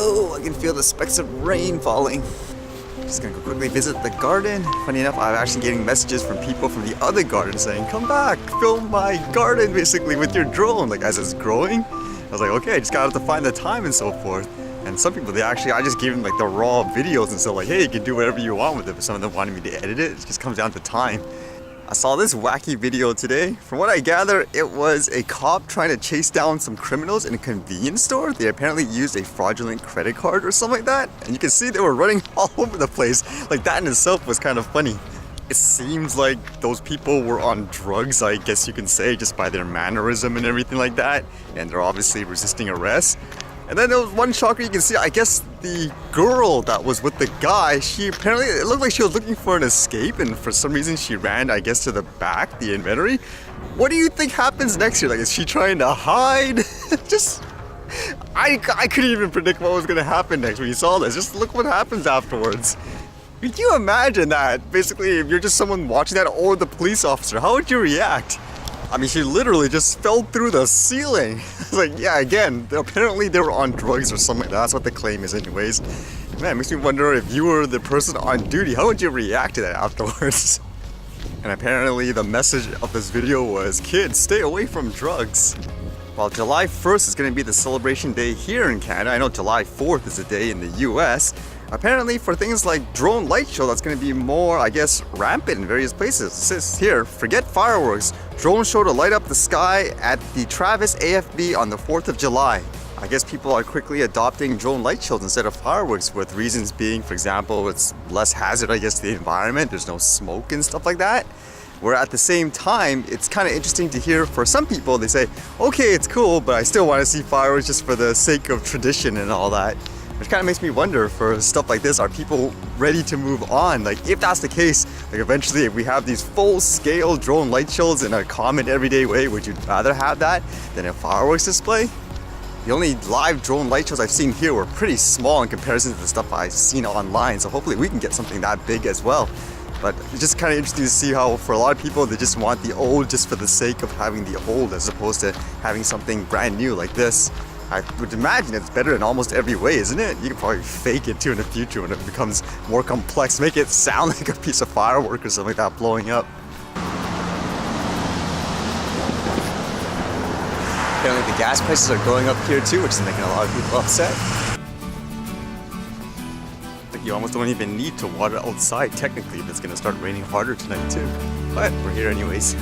Oh, I can feel the specks of rain falling. Just gonna go quickly visit the garden. Funny enough, I'm actually getting messages from people from the other garden saying, come back, film my garden basically with your drone, like as it's growing. I was like, okay, I just gotta have to find the time and so forth. And some people, I just gave them like the raw videos and so like, hey, you can do whatever you want with it. But some of them wanted me to edit it. It just comes down to time. I saw this wacky video today. From what I gather, it was a cop trying to chase down some criminals in a convenience store. They apparently used a fraudulent credit card or something like that. And you can see they were running all over the place. Like that in itself was kind of funny. It seems like those people were on drugs, I guess you can say, just by their mannerism and everything like that. And they're obviously resisting arrest. And then there was one shocker you can see, I guess the girl that was with the guy, she apparently, it looked like she was looking for an escape and for some reason she ran, I guess, to the back, the inventory. What do you think happens next here? Like, is she trying to hide? I couldn't even predict what was going to happen next when you saw this. Just look what happens afterwards. Could you imagine that? Basically, if you're just someone watching that or the police officer, how would you react? I mean, she literally just fell through the ceiling. It's like, yeah, again, apparently they were on drugs or something like that. That's what the claim is anyways. Man, it makes me wonder if you were the person on duty, how would you react to that afterwards? And apparently the message of this video was, kids, stay away from drugs. While July 1st is going to be the celebration day here in Canada, I know July 4th is the day in the US. Apparently for things like drone light show, that's going to be more, I guess, rampant in various places. It says here, forget fireworks. Drone show to light up the sky at the Travis AFB on the 4th of July. I guess people are quickly adopting drone light shows instead of fireworks, with reasons being, for example, it's less hazard, I guess, to the environment. There's no smoke and stuff like that. Where at the same time, it's kind of interesting to hear for some people, they say, okay, it's cool, but I still want to see fireworks just for the sake of tradition and all that. Which kind of makes me wonder, for stuff like this, are people ready to move on? Like, if that's the case, like eventually if we have these full-scale drone light shows in a common everyday way, would you rather have that than a fireworks display? The only live drone light shows I've seen here were pretty small in comparison to the stuff I've seen online, so hopefully we can get something that big as well. But it's just kind of interesting to see how for a lot of people they just want the old just for the sake of having the old as opposed to having something brand new like this. I would imagine it's better in almost every way, isn't it? You can probably fake it too in the future when it becomes more complex. Make it sound like a piece of firework or something like that blowing up. Apparently the gas prices are going up here too, which is making a lot of people upset. Like you almost don't even need to water outside technically if it's going to start raining harder tonight too. But we're here anyways.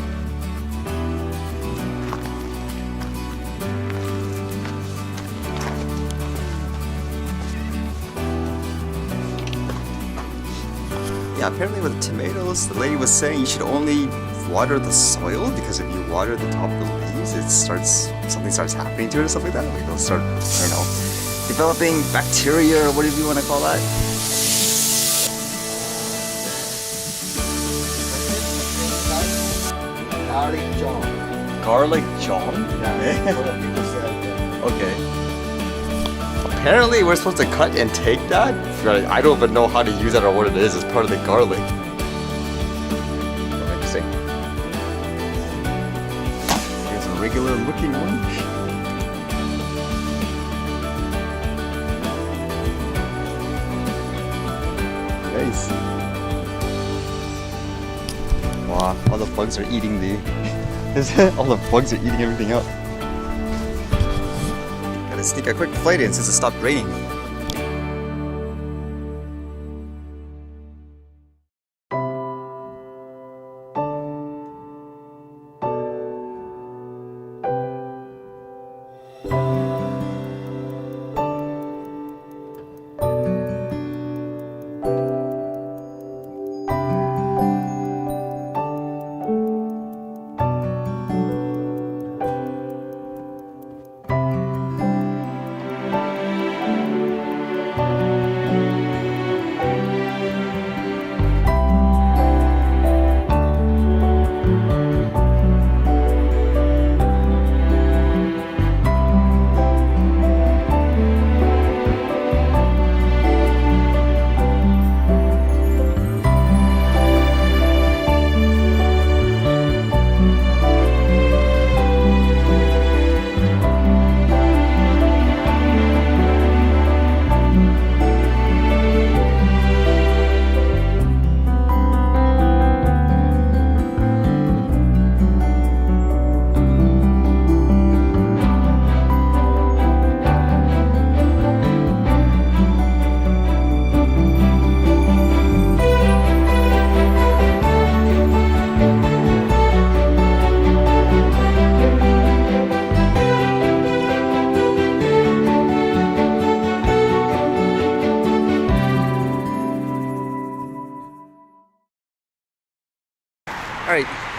Yeah, apparently with tomatoes, the lady was saying you should only water the soil because if you water the top of the leaves, something starts happening to it or something like that. Like they'll start, I don't know, developing bacteria or whatever you want to call that. Garlic John. Garlic John? Yeah. Okay. Apparently we're supposed to cut and take that? I don't even know how to use that or what it is. It's part of the garlic. Interesting. Here's a regular looking one. Nice. Wow, all the bugs are eating all the bugs are eating everything up. Gotta sneak a quick flight in since it stopped raining.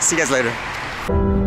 See you guys later.